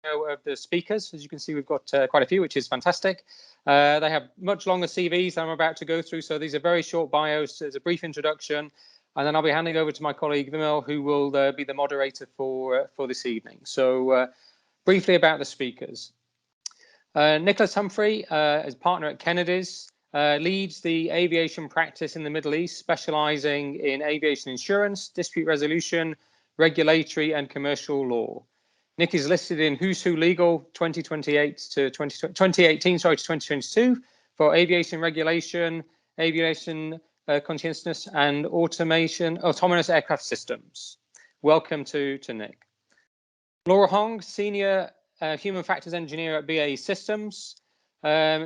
of the speakers. As you can see, we've got quite a few, which is fantastic. They have much longer CVs than I'm about to go through, so these are very short bios. There's a brief introduction, and then I'll be handing over to my colleague Vimal, who will be the moderator for this evening. So briefly about the speakers. Nicholas Humphrey is partner at Kennedy's, leads the aviation practice in the Middle East, specializing in aviation insurance, dispute resolution, regulatory and commercial law. Nick is listed in Who's Who Legal 2018 to 2022 for aviation regulation, aviation consciousness, and autonomous aircraft systems. Welcome to Nick. Laura Hong, Senior Human Factors Engineer at BAE Systems.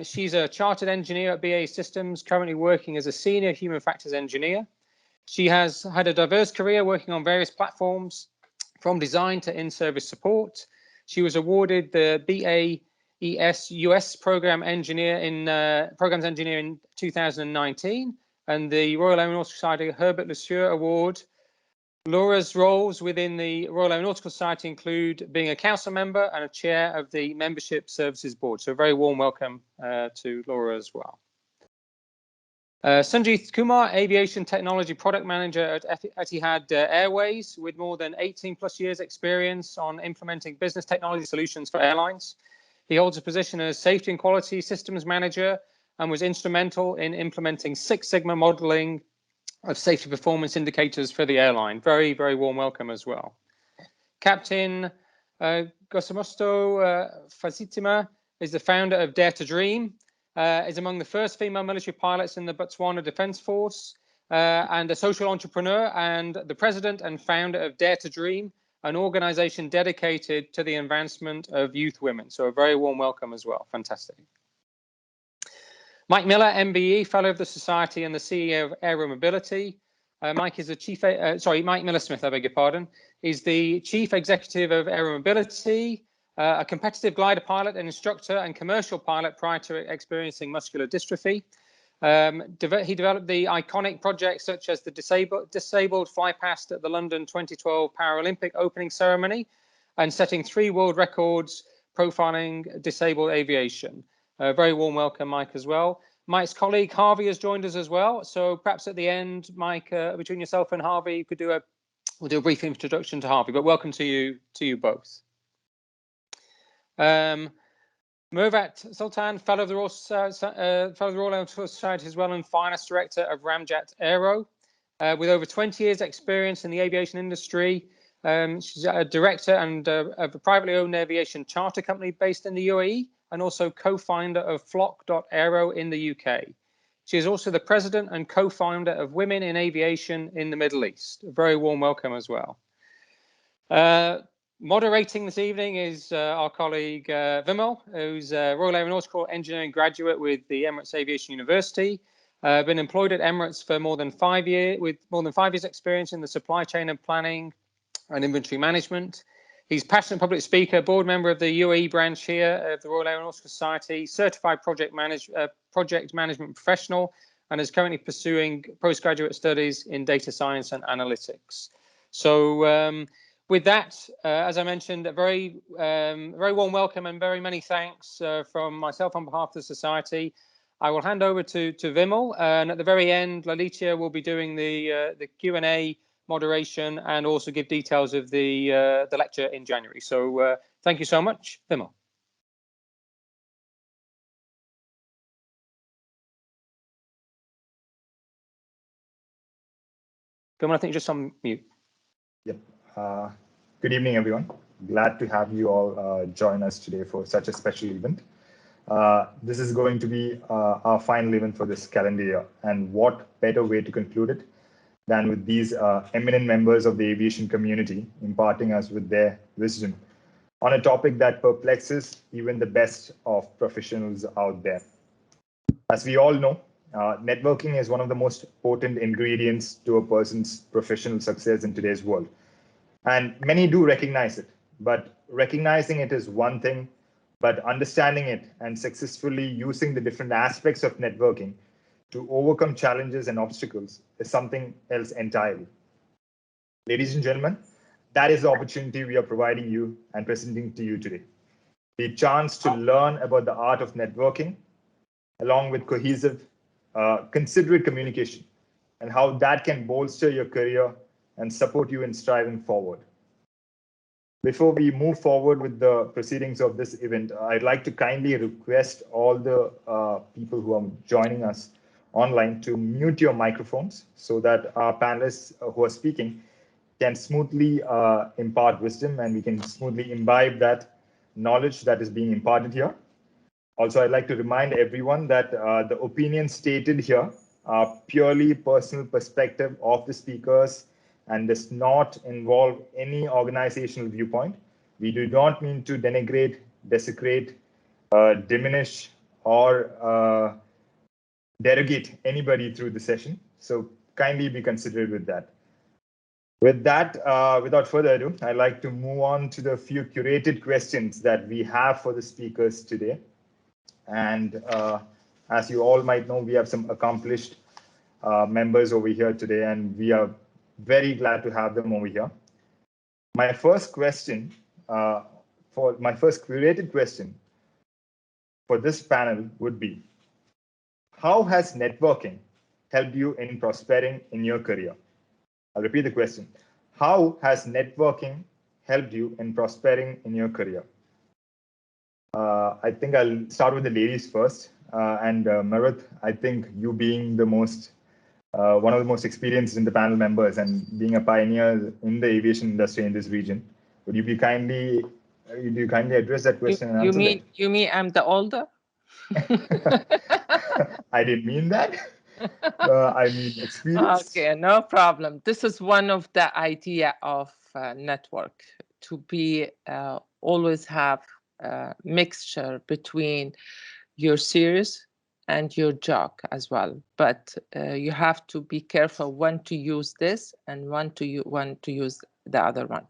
She's a chartered engineer at BAE Systems, currently working as a Senior Human Factors Engineer. She has had a diverse career working on various platforms, from design to in-service support. She was awarded the BAES US Programs Engineer in 2019 and the Royal Aeronautical Society Herbert Lesueur Award. Laura's roles within the Royal Aeronautical Society include being a council member and a chair of the Membership Services Board. So a very warm welcome to Laura as well. Sanjeet Kumar, Aviation Technology Product Manager at Etihad Airways, with more than 18 plus years experience on implementing business technology solutions for airlines. He holds a position as Safety and Quality Systems Manager and was instrumental in implementing Six Sigma modeling of safety performance indicators for the airline. Very, very warm welcome as well. Captain Gosamosto Fazitima is the founder of Dare to Dream, is among the first female military pilots in the Botswana Defence Force, and a social entrepreneur and the president and founder of Dare to Dream, an organization dedicated to the advancement of youth women. So a very warm welcome as well. Fantastic. Mike Miller, MBE, Fellow of the Society and the CEO of Aero Mobility. Mike is the Mike Miller-Smith, I beg your pardon, is the Chief Executive of Aero Mobility, a competitive glider pilot, an instructor and commercial pilot prior to experiencing muscular dystrophy. He developed the iconic projects such as the disabled fly past at the London 2012 Paralympic opening ceremony and setting 3 world records profiling disabled aviation. Very warm welcome, Mike, as well. Mike's colleague Harvey has joined us as well. So perhaps at the end, Mike, between yourself and Harvey, you could we'll do a brief introduction to Harvey. But welcome to you both. Mervat Sultan, Fellow of the Royal Aeronautical Society as well, and Finance Director of Ramjet Aero, with over 20 years' experience in the aviation industry. She's a director and of a privately owned aviation charter company based in the UAE, and also co-founder of Flock.aero in the UK. She is also the president and co-founder of Women in Aviation in the Middle East. A very warm welcome as well. Moderating this evening is our colleague Vimal, who's a Royal Aeronautical Engineering graduate with the Emirates Aviation University. Been employed at Emirates for more than 5 years, with more than 5 years' experience in the supply chain and planning and inventory management. He's passionate public speaker, board member of the UAE branch here of the Royal Aeronautical Society, certified project management professional, and is currently pursuing postgraduate studies in data science and analytics. So with that, as I mentioned, a very warm welcome and very many thanks from myself on behalf of the Society. I will hand over to Vimal, and at the very end, Lalitia will be doing the Q&A moderation and also give details of the lecture in January. So thank you so much, Vimal. Vimal, I think you're just on mute. Yep. Good evening, everyone. Glad to have you all join us today for such a special event. This is going to be our final event for this calendar year, and what better way to conclude it than with these eminent members of the aviation community imparting us with their wisdom on a topic that perplexes even the best of professionals out there. As we all know, networking is one of the most potent ingredients to a person's professional success in today's world. And many do recognize it, but recognizing it is one thing, but understanding it and successfully using the different aspects of networking to overcome challenges and obstacles is something else entirely. Ladies and gentlemen, that is the opportunity we are providing you and presenting to you today. the chance to learn about the art of networking, along with cohesive, considerate communication, and how that can bolster your career and support you in striving forward. Before we move forward with the proceedings of this event, I'd like to kindly request all the people who are joining us online to mute your microphones so that our panelists who are speaking can smoothly impart wisdom, and we can smoothly imbibe that knowledge that is being imparted here. Also, I'd like to remind everyone that the opinions stated here are purely personal perspective of the speakers and does not involve any organizational viewpoint. We do not mean to denigrate, desecrate, diminish, or derogate anybody through the session. So kindly be considerate with that. With that, without further ado, I'd like to move on to the few curated questions that we have for the speakers today. And as you all might know, we have some accomplished members over here today, and we are very glad to have them over here. My first question, for my first curated question for this panel would be, how has networking helped you in prospering in your career? I'll repeat the question. How has networking helped you in prospering in your career? I think I'll start with the ladies first. And Maruth, I think you being the most one of the most experienced in the panel members and being a pioneer in the aviation industry in this region, would you kindly address that question and answer that? You mean I'm the older? I didn't mean that. I mean experience. Okay, no problem. This is one of the idea of network, to be always have a mixture between your serious and your joke as well. But you have to be careful when to use this and when to use the other one.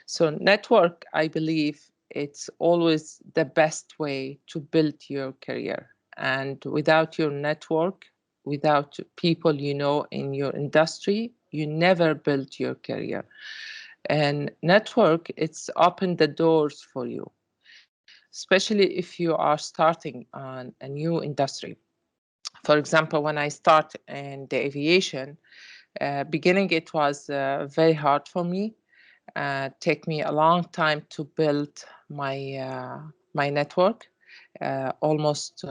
So network, I believe, it's always the best way to build your career. And without your network, without people you know in your industry, you never build your career. And network, it's opened the doors for you, especially if you are starting on a new industry. For example, when I start in the aviation, beginning it was very hard for me. Take me a long time to build my network. Almost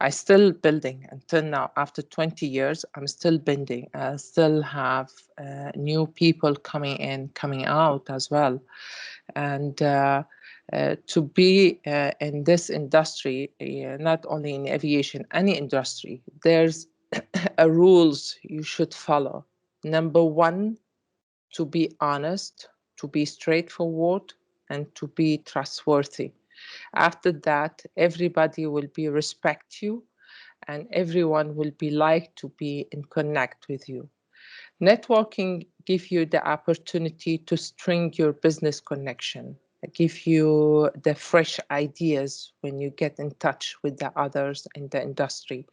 I still building until now. After 20 years, I'm still building. I still have new people coming in, coming out as well. And to be in this industry, not only in aviation, any industry, there's a rules you should follow. Number one, to be honest, to be straightforward, and to be trustworthy. After that, everybody will be respect you, and everyone will be like to be in connect with you. Networking gives you the opportunity to string your business connection, give you the fresh ideas when you get in touch with the others in the industry,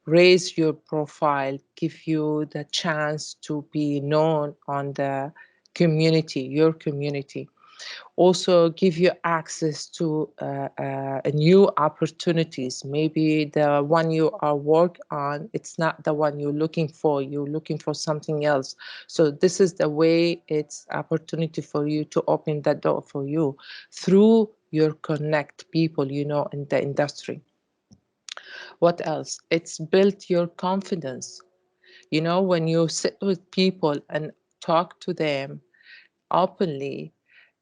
raise your profile, give you the chance to be known on the community, your community. Also give you access to new opportunities. Maybe the one you are working on, it's not the one you're looking for. You're looking for something else. So this is the way it's opportunity for you to open that door for you through your connect people, you know, in the industry. What else? It's built your confidence. You know, when you sit with people and talk to them openly,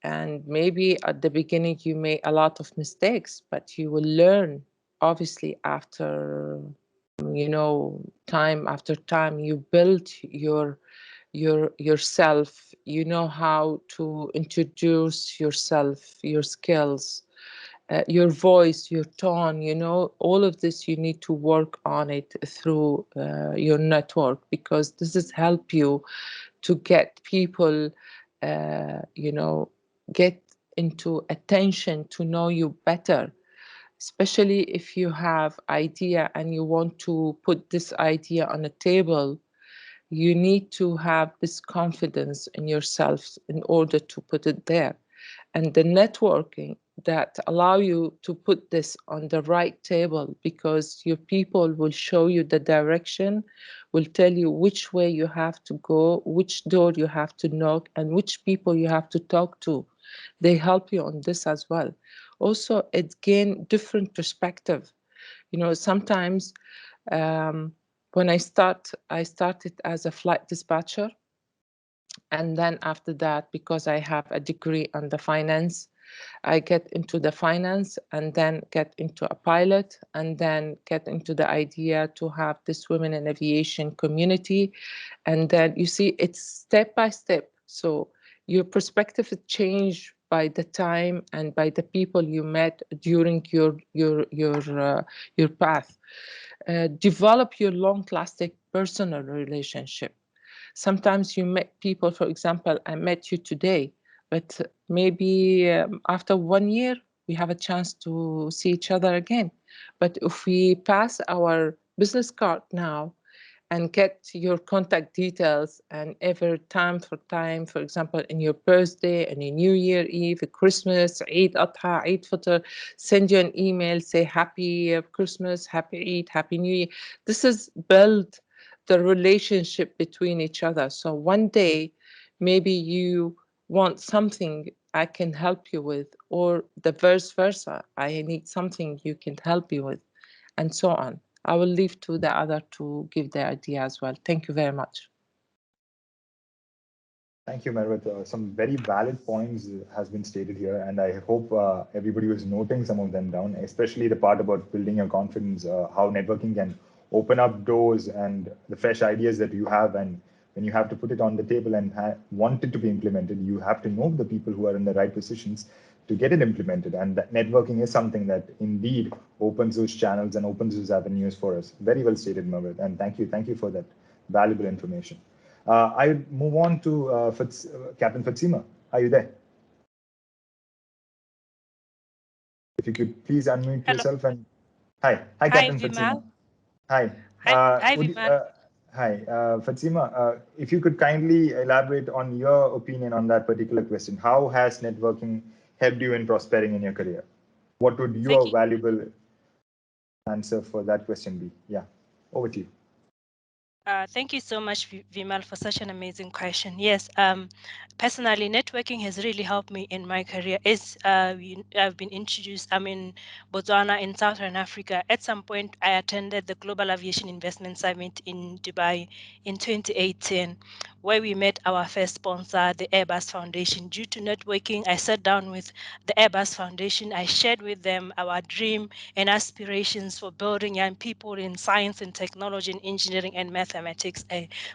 and maybe at the beginning you make a lot of mistakes, but you will learn, obviously, after, you know, time after time, you build yourself, you know how to introduce yourself, your skills, your voice, your tone, you know, all of this you need to work on it through your network, because this is help you to get people, you know, get into attention to know you better, especially if you have idea and you want to put this idea on a table. You need to have this confidence in yourself in order to put it there. And the networking that allow you to put this on the right table, because your people will show you the direction, will tell you which way you have to go, which door you have to knock, and which people you have to talk to. They help you on this as well. Also, it gain different perspective. You know, sometimes when I started as a flight dispatcher, and then after that, because I have a degree on the finance, I get into the finance and then get into a pilot and then get into the idea to have this women in aviation community. And then you see it's step by step. So your perspective change by the time and by the people you met during your path. Develop your long-lasting personal relationship. Sometimes you met people, for example, I met you today, but maybe after 1 year, we have a chance to see each other again. But if we pass our business card now and get your contact details, and every time, for example, in your birthday, and in New Year Eve, Christmas, Eid Adha, Eid Fitr, send you an email, say Happy Christmas, Happy Eid, Happy New Year. This is build the relationship between each other. So one day, maybe you want something I can help you with, or the vice versa. I need something you can help me with, and so on. I will leave to the other to give their idea as well. Thank you very much. Thank you, Mervat. Some very valid points has been stated here, and I hope everybody was noting some of them down, especially the part about building your confidence, how networking can open up doors and the fresh ideas that you have. And when you have to put it on the table and want it to be implemented, you have to know the people who are in the right positions to get it implemented. And that networking is something that indeed opens those channels and opens those avenues for us. Very well stated, Mervat, and thank you. Thank you for that valuable information. I move on to Captain Fatima. Are you there? If you could please unmute yourself and hi, Captain Fatima. Hi. Hi, Vimal. Hi, Fatima. If you could kindly elaborate on your opinion on that particular question. How has networking helped you in prospering in your career? What would your valuable answer for that question be? Yeah, over to you. Thank you so much, Vimal, for such an amazing question. Yes, personally, networking has really helped me in my career. As I've been introduced, I'm in Botswana in Southern Africa. At some point, I attended the Global Aviation Investment Summit in Dubai in 2018, where we met our first sponsor, the Airbus Foundation. Due to networking, I sat down with the Airbus Foundation. I shared with them our dream and aspirations for building young people in science and technology and engineering and mathematics.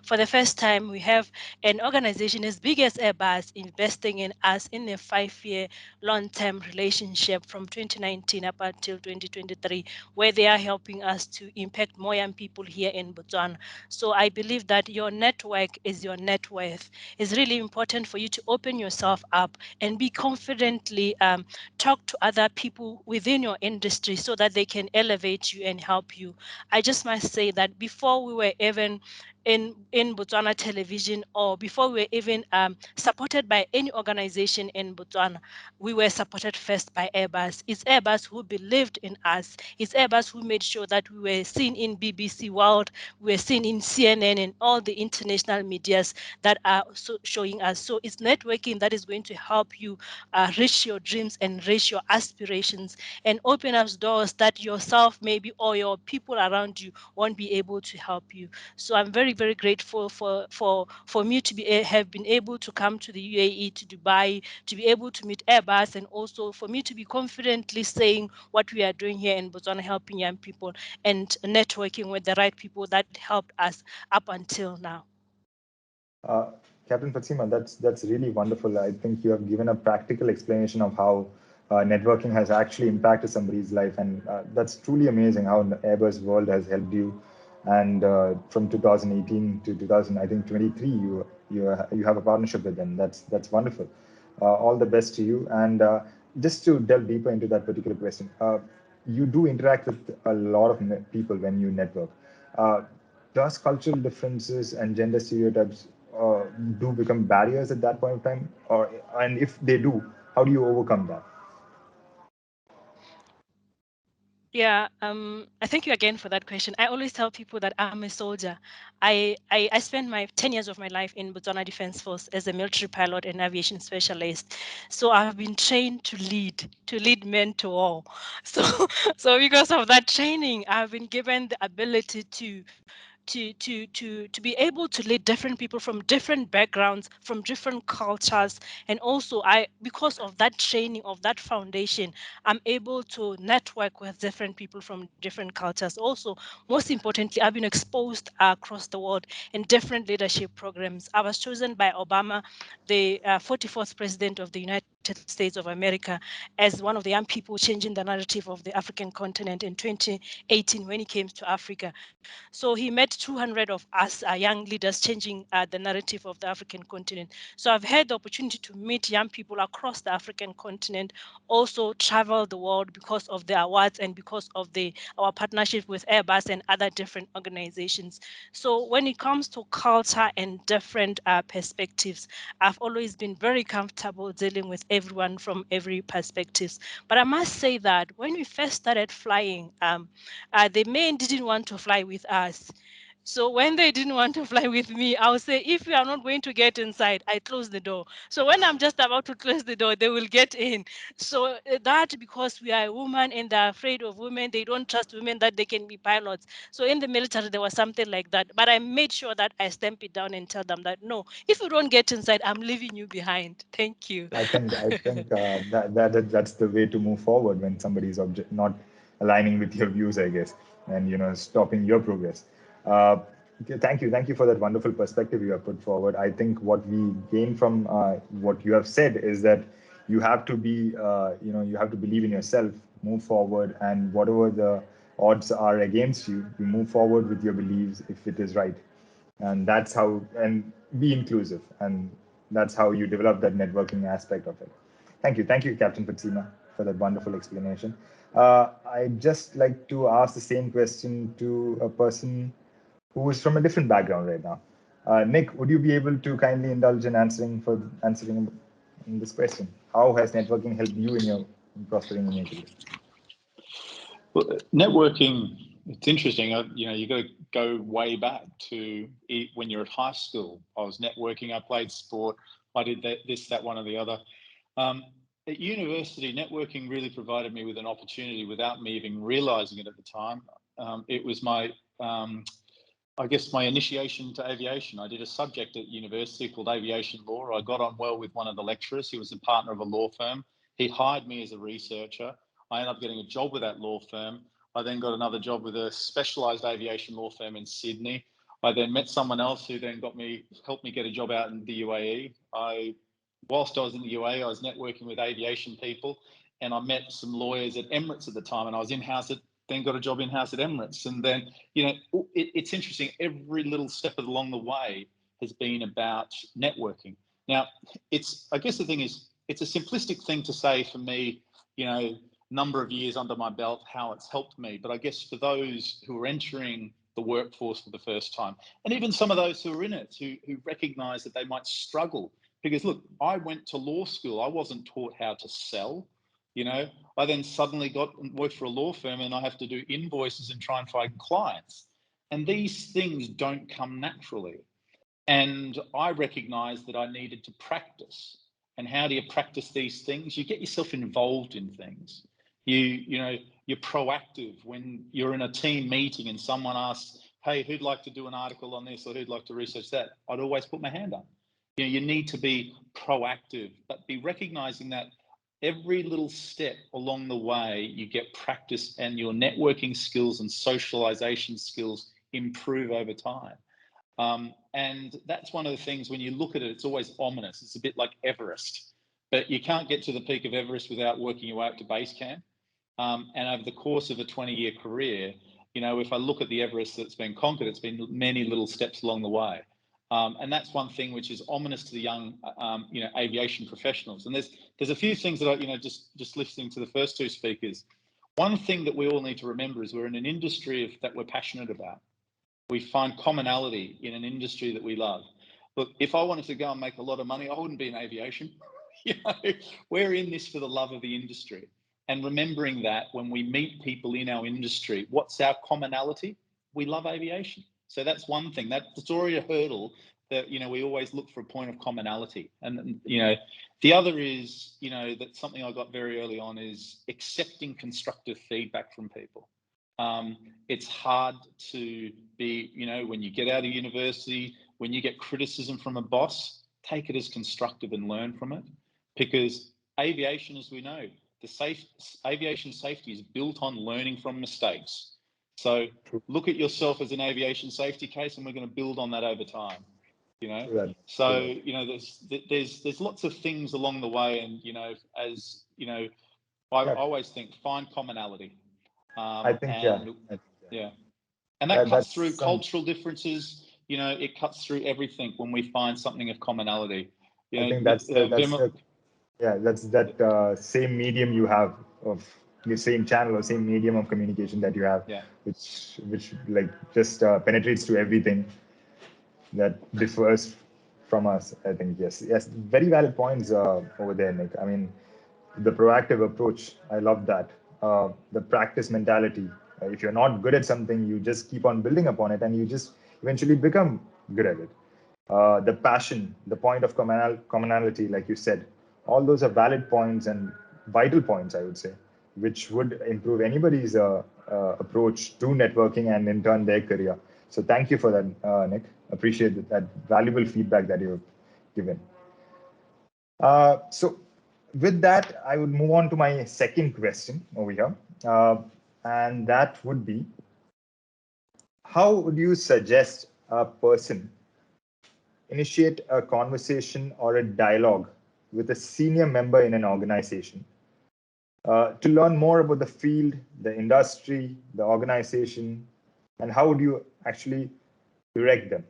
For the first time, we have an organization as big as Airbus investing in us in a 5-year long-term relationship from 2019 up until 2023, where they are helping us to impact more young people here in Botswana. So I believe that your network is your net worth. It's really important for you to open yourself up and be confidently talk to other people within your industry so that they can elevate you and help you. I just must say that before we were even in Botswana television, or before we were even supported by any organization in Botswana, we were supported first by Airbus. It's Airbus who believed in us. It's Airbus who made sure that we were seen in BBC World, we were seen in CNN and all the international medias that are showing us. So it's networking that is going to help you reach your dreams and reach your aspirations and open up doors that yourself maybe or your people around you won't be able to help you. So I'm very, very grateful for me to have been able to come to the UAE, to Dubai, to be able to meet Airbus, and also for me to be confidently saying what we are doing here in Botswana, helping young people and networking with the right people that helped us up until now. Captain Fatima, that's really wonderful. I think you have given a practical explanation of how networking has actually impacted somebody's life, and that's truly amazing how Airbus World has helped you. And from 2018 to 2023, you have a partnership with them. That's wonderful. All the best to you. And just to delve deeper into that particular question, you do interact with a lot of people when you network. Does cultural differences and gender stereotypes do become barriers at that point of time, and if they do, how do you overcome that? Yeah, I thank you again for that question. I always tell people that I'm a soldier. I spent my 10 years of my life in Botswana Defence Force as a military pilot and aviation specialist. So I've been trained to lead men to war. So because of that training, I've been given the ability to be able to lead different people from different backgrounds, from different cultures. And also because of that training, of that foundation, I'm able to network with different people from different cultures. Also, most importantly, I've been exposed across the world in different leadership programs. I was chosen by Obama, the 44th president of the United States of America, as one of the young people changing the narrative of the African continent in 2018 when he came to Africa. So he met 200 of us young leaders changing the narrative of the African continent. So I've had the opportunity to meet young people across the African continent, also travel the world because of the awards and because of our partnership with Airbus and other different organizations. So when it comes to culture and different perspectives, I've always been very comfortable dealing with everyone from every perspective. But I must say that when we first started flying, the men didn't want to fly with us. So when they didn't want to fly with me, I would say, if you are not going to get inside, I close the door. So when I'm just about to close the door, they will get in. So that because we are a woman and they're afraid of women, they don't trust women that they can be pilots. So in the military, there was something like that. But I made sure that I stamp it down and tell them that, no, if you don't get inside, I'm leaving you behind. Thank you. I think that's the way to move forward when somebody is not aligning with your views, I guess, and stopping your progress. Okay, thank you for that wonderful perspective you have put forward. I think what we gain from what you have said is that you have to be, you have to believe in yourself, move forward, and whatever the odds are against you, you move forward with your beliefs if it is right. And that's how, and be inclusive, and that's how you develop that networking aspect of it. Thank you, Captain Fatima, for that wonderful explanation. I'd just like to ask the same question to a person who is from a different background right now. Nick, would you be able to kindly indulge in answering in this question? How has networking helped you in prospering in your career? Well, networking, it's interesting. You got to go way back to when you're at high school. I was networking. I played sport. I did this, that, one, or the other. At university, networking really provided me with an opportunity without me even realizing it at the time. It was I guess my initiation to aviation. I did a subject at university called aviation law. I got on well with one of the lecturers. He was a partner of a law firm. He hired me as a researcher. I ended up getting a job with that law firm. I then got another job with a specialized aviation law firm in Sydney. I then met someone else who then helped me get a job out in the UAE. Whilst I was in the UAE, I was networking with aviation people, and I met some lawyers at Emirates at the time, and I was in-house then got a job in-house at Emirates. And then, it's interesting. Every little step along the way has been about networking. Now, I guess the thing is, it's a simplistic thing to say for me, number of years under my belt, how it's helped me. But I guess for those who are entering the workforce for the first time, and even some of those who are in it, who recognize that they might struggle. Because look, I went to law school. I wasn't taught how to sell. I then suddenly worked for a law firm and I have to do invoices and try and find clients. And these things don't come naturally. And I recognized that I needed to practice. And how do you practice these things? You get yourself involved in things. You're proactive when you're in a team meeting and someone asks, hey, who'd like to do an article on this or who'd like to research that? I'd always put my hand up. You need to be proactive, but be recognizing that every little step along the way, you get practice and your networking skills and socialization skills improve over time. And that's one of the things when you look at it, it's always ominous. It's a bit like Everest, but you can't get to the peak of Everest without working your way up to base camp. And over the course of a 20-year career, if I look at the Everest that's been conquered, it's been many little steps along the way. And that's one thing which is ominous to the young, aviation professionals. And there's a few things that I, just listening to the first two speakers. One thing that we all need to remember is we're in an industry that we're passionate about. We find commonality in an industry that we love. Look, if I wanted to go and make a lot of money, I wouldn't be in aviation. We're in this for the love of the industry. And remembering that when we meet people in our industry, what's our commonality? We love aviation. So that's one thing. That's already a hurdle that, we always look for a point of commonality. And, the other is, that's something I got very early on is accepting constructive feedback from people. It's hard to be, when you get out of university, when you get criticism from a boss, take it as constructive and learn from it. Because aviation, as we know, aviation safety is built on learning from mistakes. So look at yourself as an aviation safety case, and we're going to build on that over time. So there's lots of things along the way, and I always think find commonality. I think and that cuts through cultural differences. It cuts through everything when we find something of commonality. I think that's that same medium you have of your same channel or same medium of communication that you have, which like just penetrates to everything that differs from us. I think yes, very valid points over there, Nick. I mean, the proactive approach, I love that. The practice mentality. If you're not good at something, you just keep on building upon it, and you just eventually become good at it. The passion, the point of commonality, like you said, all those are valid points and vital points, I would say, which would improve anybody's approach to networking and in turn their career. So thank you for that, Nick. Appreciate that valuable feedback that you've given. So with that, I would move on to my second question over here. And that would be, how would you suggest a person initiate a conversation or a dialogue with a senior member in an organization to learn more about the field, the industry, the organization, and how would you actually direct them?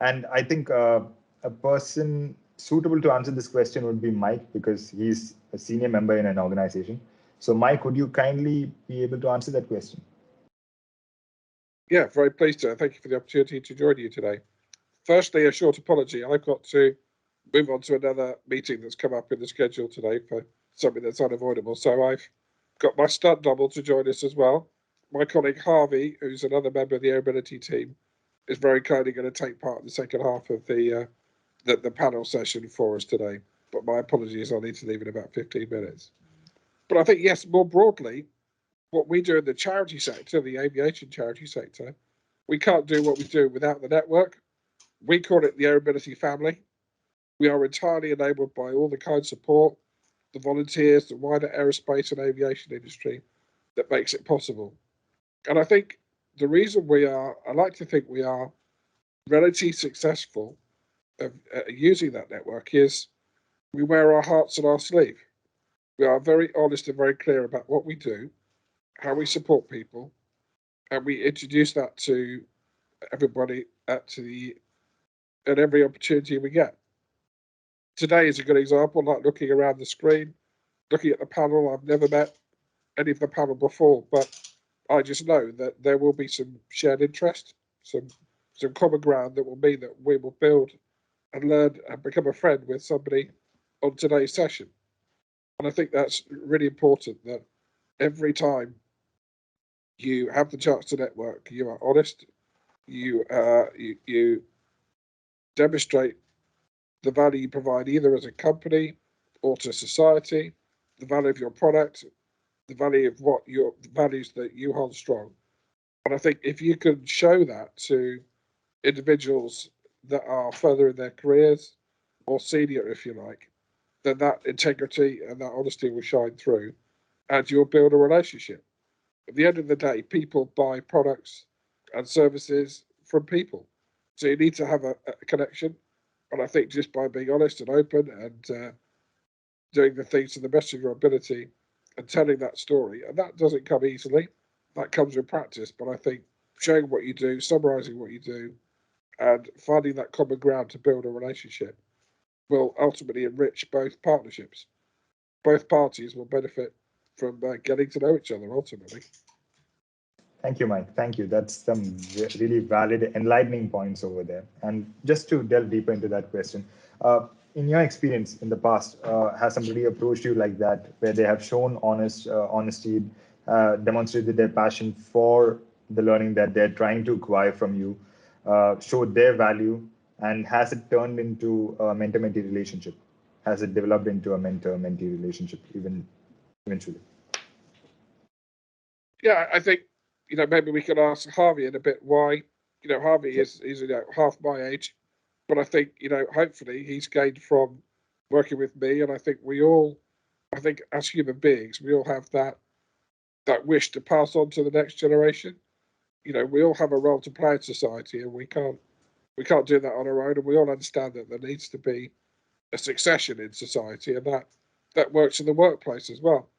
And I think a person suitable to answer this question would be Mike, because he's a senior member in an organization. So Mike, would you kindly be able to answer that question? Yeah, very pleased to. Thank you for the opportunity to join you today. Firstly, a short apology. I've got to move on to another meeting that's come up in the schedule today for something that's unavoidable. So I've got my stunt double to join us as well. My colleague Harvey, who's another member of the Airability team, is very kindly going to take part in the second half of the panel session for us today. But my apologies, I'll need to leave in about 15 minutes. But I think, yes, more broadly, what we do in the charity sector, the aviation charity sector, we can't do what we do without the network. We call it the Airability family. We are entirely enabled by all the kind support, the volunteers, the wider aerospace and aviation industry that makes it possible. And I think the reason I like to think we are relatively successful at using that network is we wear our hearts on our sleeve. We are very honest and very clear about what we do, how we support people, and we introduce that to everybody at every opportunity we get. Today is a good example, like looking around the screen, looking at the panel. I've never met any of the panel before, but I just know that there will be some shared interest, some common ground that will mean that we will build and learn and become a friend with somebody on today's session. And I think that's really important, that every time you have the chance to network, you are honest, you demonstrate the value you provide either as a company or to society, the value of your product, the value of the values that you hold strong. And I think if you can show that to individuals that are further in their careers or senior, if you like, then that integrity and that honesty will shine through, and you'll build a relationship. At the end of the day, people buy products and services from people. So you need to have a connection. And I think just by being honest and open and doing the things to the best of your ability and telling that story, and that doesn't come easily, that comes with practice. But I think showing what you do, summarizing what you do, and finding that common ground to build a relationship will ultimately enrich both partnerships. Both parties will benefit from getting to know each other ultimately. Thank you, Mike. Thank you. That's some really valid, enlightening points over there. And just to delve deeper into that question, in your experience in the past, has somebody approached you like that, where they have shown honesty, demonstrated their passion for the learning that they're trying to acquire from you, showed their value, and has it turned into a mentor-mentee relationship? Has it developed into a mentor-mentee relationship eventually? Yeah, I think, maybe we could ask Harvey in a bit why, Harvey is half my age, but I think, hopefully he's gained from working with me. And I think as human beings, we all have that wish to pass on to the next generation. We all have a role to play in society, and we can't do that on our own. And we all understand that there needs to be a succession in society, and that works in the workplace as well.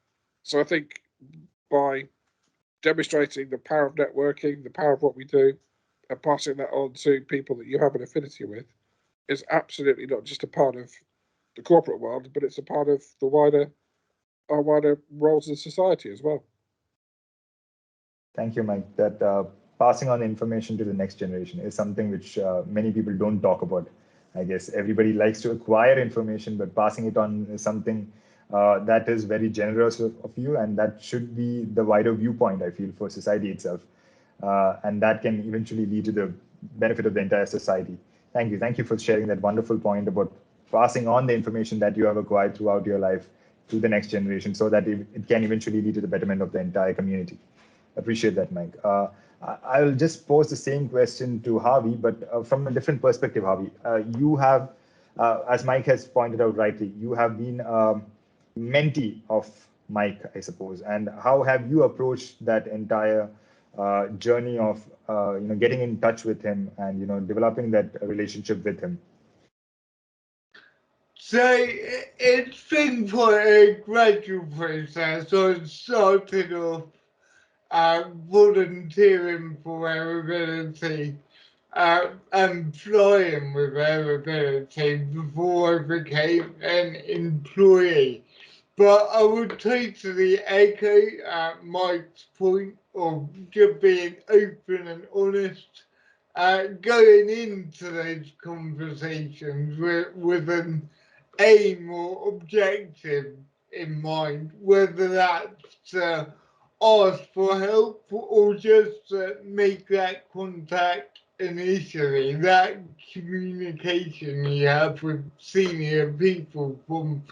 So I think by demonstrating the power of networking, the power of what we do, and passing that on to people that you have an affinity with is absolutely not just a part of the corporate world, but it's a part of our wider roles in society as well. Thank you, Mike. That passing on information to the next generation is something which many people don't talk about. I guess everybody likes to acquire information, but passing it on is something that is very generous of you, and that should be the wider viewpoint, I feel, for society itself. And that can eventually lead to the benefit of the entire society. Thank you. Thank you for sharing that wonderful point about passing on the information that you have acquired throughout your life to the next generation, so that it can eventually lead to the betterment of the entire community. Appreciate that, Mike. I'll just pose the same question to Harvey, but from a different perspective, Harvey. You have, as Mike has pointed out rightly, you have been a mentee of Mike, I suppose. And how have you approached that entire journey of getting in touch with him and developing that relationship with him? So it's been quite a gradual process. I started off volunteering for wearability and flying with wearability before I became an employee. But I would totally echo Mike's point of just being open and honest, going into those conversations with an aim or objective in mind, whether that's to ask for help or just make that contact initially. That communication you have with senior people from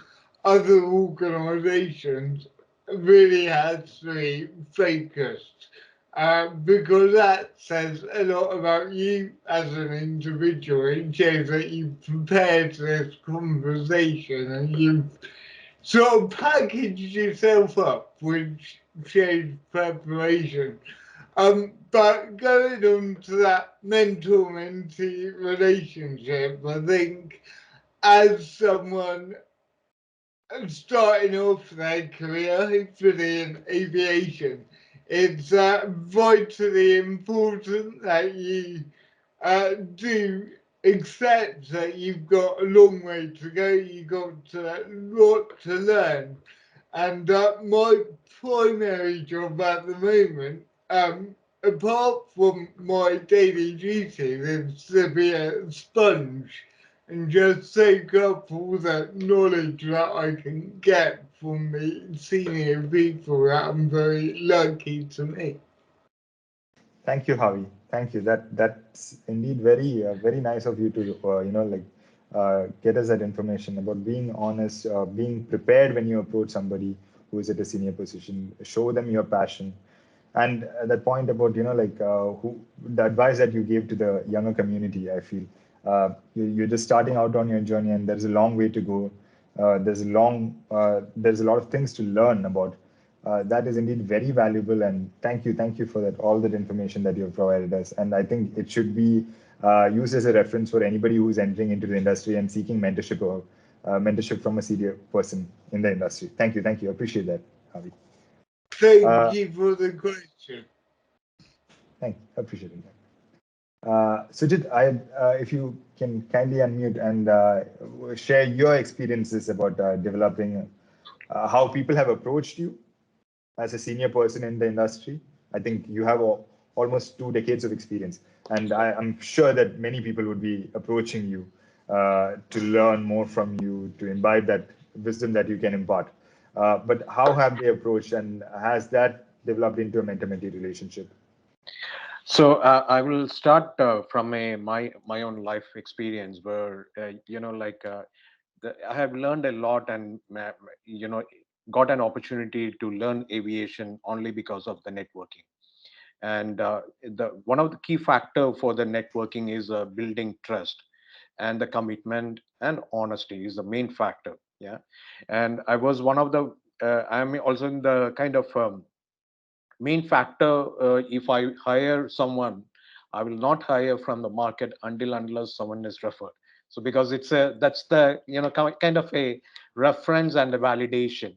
other organizations really has to be focused, because that says a lot about you as an individual. It shows that you've prepared this conversation and you've sort of packaged yourself up, which shows preparation. But going on to that mentor-mentee relationship, I think as someone starting off their career, hopefully in aviation, it's vitally important that you do accept that you've got a long way to go, you've got a lot to learn. And my primary job at the moment, apart from my daily duties, is to be a sponge and just soak up all that knowledge that I can get from the senior people that I'm very lucky to meet. Thank you, Harvey. Thank you. That's indeed very nice of you to get us that information about being honest, being prepared when you approach somebody who is at a senior position. Show them your passion, and that point about the advice that you gave to the younger community. I feel you're just starting out on your journey, and there's a long way to go. There's a lot of things to learn about. That is indeed very valuable, and thank you for that, all that information that you have provided us. And I think it should be used as a reference for anybody who's entering into the industry and seeking mentorship or mentorship from a senior person in the industry. Thank you. I appreciate that, Harvey. Thank you for the question. Thank you. I appreciate that. Sujit, if you can kindly unmute and share your experiences about developing how people have approached you as a senior person in the industry. I think you have almost 2 decades of experience, and I'm sure that many people would be approaching you to learn more from you, to imbibe that wisdom that you can impart. But how have they approached, and has that developed into a mentor-mentee relationship? So I will start from my own life experience, where I have learned a lot, and got an opportunity to learn aviation only because of the networking. And the one of the key factor for the networking is building trust, and the commitment and honesty is the main factor. Yeah, and I was one of the I'm also in the kind of main factor. If I hire someone, I will not hire from the market until unless someone is referred. So because that's the kind of a reference and a validation.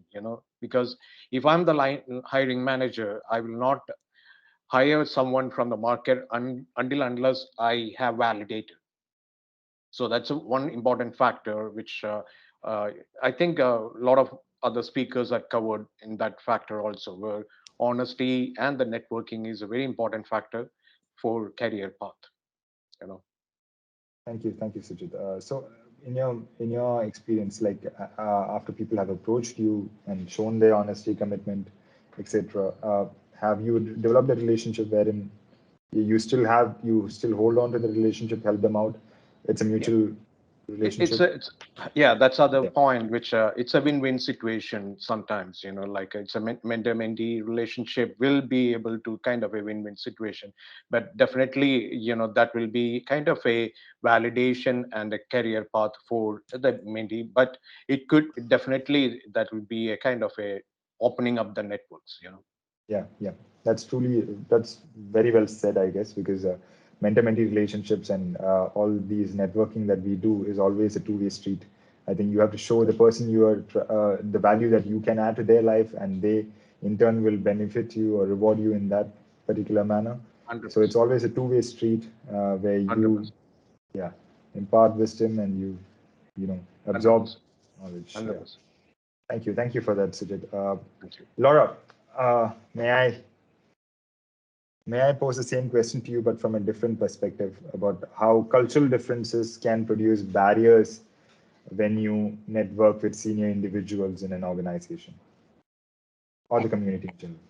Because if I'm the hiring manager, I will not hire someone from the market until unless I have validated. So that's one important factor, which I think a lot of other speakers are covered in that factor also, where honesty and the networking is a very important factor for career path. Thank you, Sujit. So, in your experience, like after people have approached you and shown their honesty, commitment, etc., have you developed a relationship wherein you still hold on to the relationship, help them out? It's a mutual relationship. Yeah, that's other Yeah. point, which it's a win-win situation sometimes. Like it's a mentor-mentee relationship will be able to kind of a win-win situation, but definitely that will be kind of a validation and a career path for the mentee. But it could definitely, that will be a kind of a opening up the networks. Yeah, that's very well said, I guess, because mentor-mentee relationships and all these networking that we do is always a two-way street. I think you have to show the person you are the value that you can add to their life, and they in turn will benefit you or reward you in that particular manner. 100%. So it's always a two-way street where you 100%. impart wisdom and you absorb 100%. knowledge. 100%. Yeah. Thank you for that, Sujit. Thank you. Laura, may I pose the same question to you, but from a different perspective, about how cultural differences can produce barriers when you network with senior individuals in an organization or the community in general?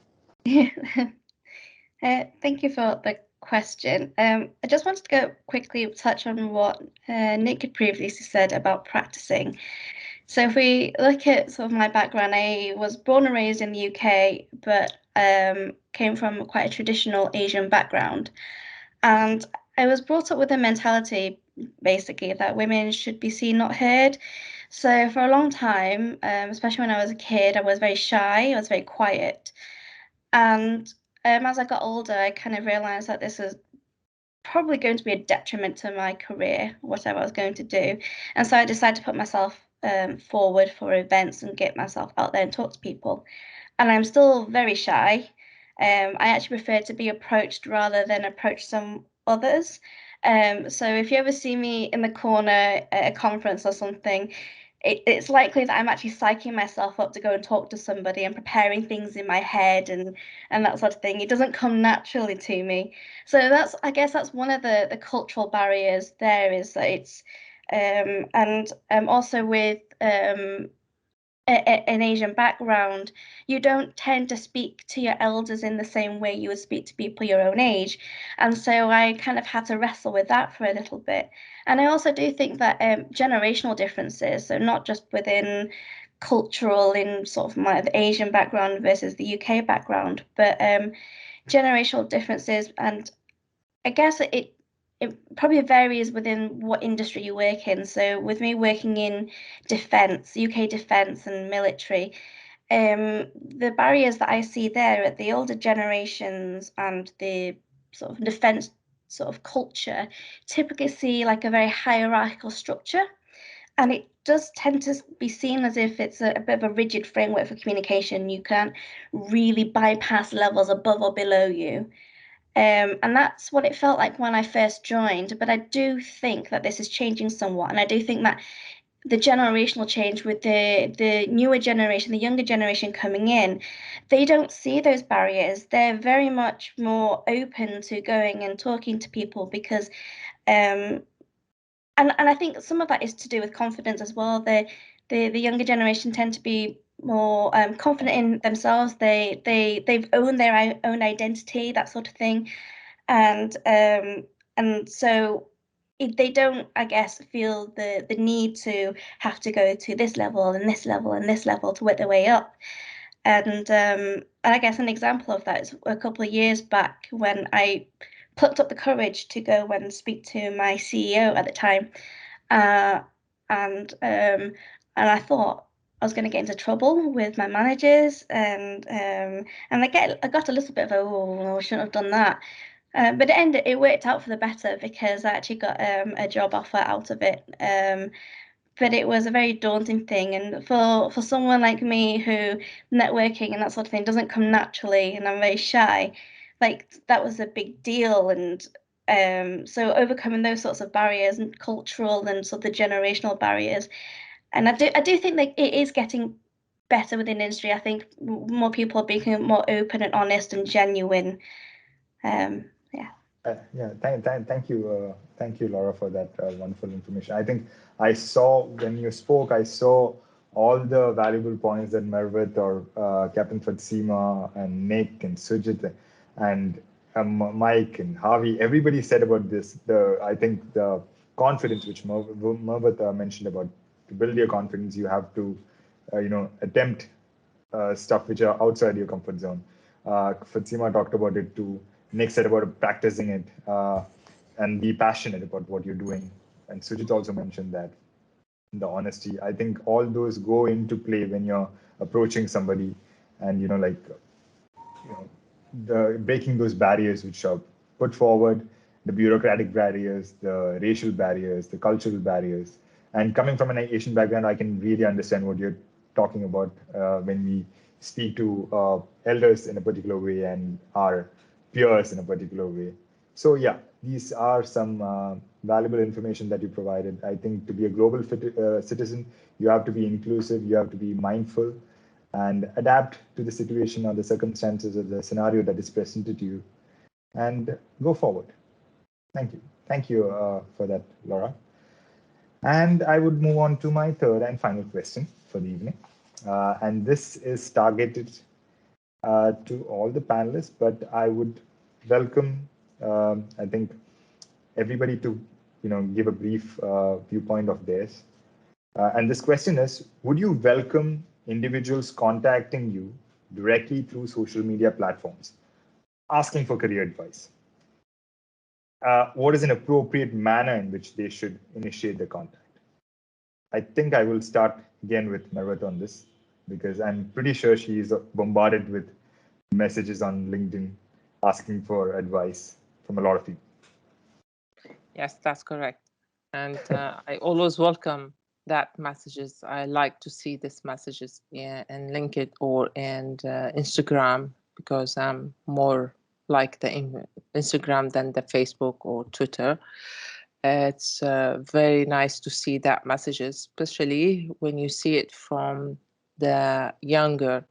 Thank you for the question. I just wanted to go quickly touch on what Nick had previously said about practicing. So if we look at sort of my background, I was born and raised in the UK, but came from quite a traditional Asian background. And I was brought up with a mentality, basically, that women should be seen, not heard. So for a long time, especially when I was a kid, I was very shy, I was very quiet. And as I got older, I kind of realized that this is probably going to be a detriment to my career, whatever I was going to do. And so I decided to put myself forward for events and get myself out there and talk to people. And I'm still very shy. I actually prefer to be approached rather than approach some others. So if you ever see me in the corner at a conference or something, it's likely that I'm actually psyching myself up to go and talk to somebody and preparing things in my head and that sort of thing. It doesn't come naturally to me. So I guess that's one of the cultural barriers there, is that it's and also with an Asian background, you don't tend to speak to your elders in the same way you would speak to people your own age. And so I kind of had to wrestle with that for a little bit. And I also do think that generational differences, so not just within cultural in sort of the Asian background versus the UK background, but generational differences. And I guess it probably varies within what industry you work in. So with me working in defence, UK defence and military, the barriers that I see there at the older generations and the sort of defence sort of culture typically see like a very hierarchical structure. And it does tend to be seen as if it's a bit of a rigid framework for communication. You can't really bypass levels above or below you. And that's what it felt like when I first joined. But I do think that this is changing somewhat. And I do think that the generational change with the newer generation, the younger generation coming in, they don't see those barriers. They're very much more open to going and talking to people because and I think some of that is to do with confidence as well. The younger generation tend to be more confident in themselves. They've owned their own identity, that sort of thing, and so they don't, I guess, feel the need to have to go to this level and this level and this level to work their way up. And I guess an example of that is a couple of years back when I plucked up the courage to go and speak to my CEO at the time, and I thought I was going to get into trouble with my managers, and I got a little bit of I shouldn't have done that. But it worked out for the better because I actually got a job offer out of it. But it was a very daunting thing, and for someone like me who networking and that sort of thing doesn't come naturally, and I'm very shy, like that was a big deal. And so overcoming those sorts of barriers and cultural and sort of the generational barriers, and I do think that it is getting better within the industry. I think more people are becoming more open and honest and genuine. Yeah. Yeah, thank you, Laura, for that wonderful information. I think I saw when you spoke, I saw all the valuable points that Mervit or Captain Fatsima and Nick and Sujit and Mike and Harvey, everybody said about this. I think the confidence which Mervit mentioned about, to build your confidence, you have to, attempt stuff which are outside your comfort zone. Fatsima talked about it too. Nick said about practicing it and be passionate about what you're doing. And Sujit also mentioned that, the honesty. I think all those go into play when you're approaching somebody, and the breaking those barriers which are put forward, the bureaucratic barriers, the racial barriers, the cultural barriers. And coming from an Asian background, I can really understand what you're talking about when we speak to elders in a particular way and our peers in a particular way. So yeah, these are some valuable information that you provided. I think to be a global citizen, you have to be inclusive, you have to be mindful and adapt to the situation or the circumstances or the scenario that is presented to you, and go forward. Thank you. Thank you for that, Laura. And I would move on to my third and final question for the evening. And this is targeted to all the panelists, but I would welcome, I think, everybody to give a brief viewpoint of theirs. And this question is, would you welcome individuals contacting you directly through social media platforms, asking for career advice? What is an appropriate manner in which they should initiate the contact? I think I will start again with Mervit on this, because I'm pretty sure she is bombarded with messages on LinkedIn asking for advice from a lot of people. Yes, that's correct. And I always welcome that messages. I like to see these messages in LinkedIn or in Instagram, because I'm more like the Instagram than the Facebook or Twitter. It's very nice to see that messages, especially when you see it from the younger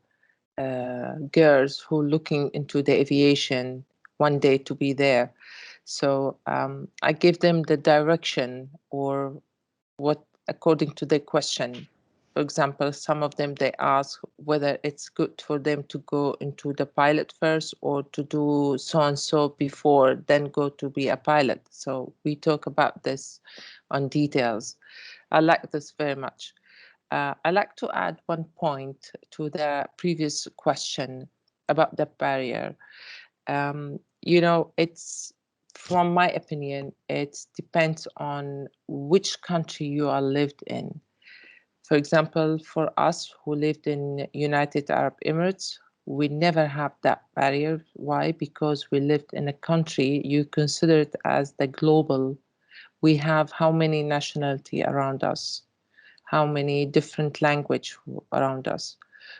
girls who are looking into the aviation one day to be there. So I give them the direction or what according to their question. For example, some of them, they ask whether it's good for them to go into the pilot first or to do so-and-so before, then go to be a pilot. So we talk about this on details. I like this very much. I like to add one point to the previous question about the barrier. It's, from my opinion, it depends on which country you are lived in. For example, for us who lived in United Arab Emirates, we never have that barrier. Why? Because we lived in a country you consider it as the global. We have how many nationality around us, how many different language around us.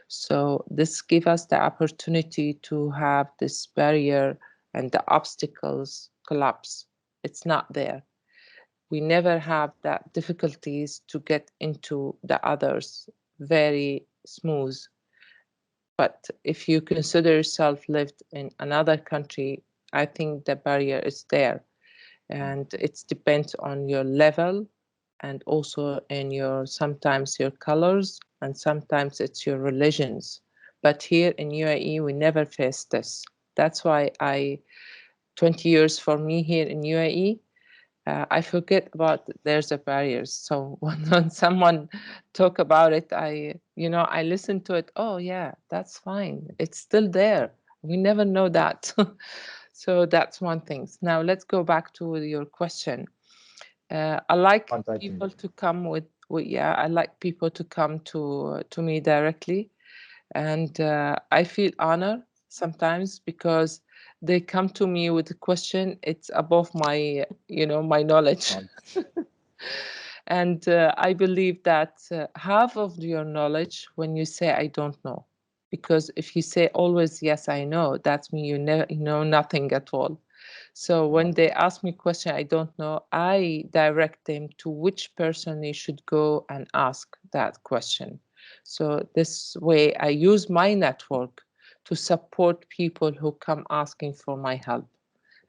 So this gives us the opportunity to have this barrier and the obstacles collapse. It's not there. We never have that difficulties to get into the others, very smooth. But if you consider yourself lived in another country, I think the barrier is there. And it depends on your level and also in your sometimes your colors, and sometimes it's your religions. But here in UAE, we never face this. That's why 20 years for me here in UAE, I forget about there's a barriers. So when someone talk about it, I listen to it. Oh yeah, that's fine. It's still there. We never know that. So that's one thing. Now let's go back to your question. I like people to come I like people to come to me directly, and I feel honored sometimes because they come to me with a question. It's above my my knowledge. And I believe that half of your knowledge when you say I don't know, because if you say always yes I know, that means you know nothing at all. So when they ask me question I don't know, I direct them to which person they should go and ask that question. So this way I use my network to support people who come asking for my help.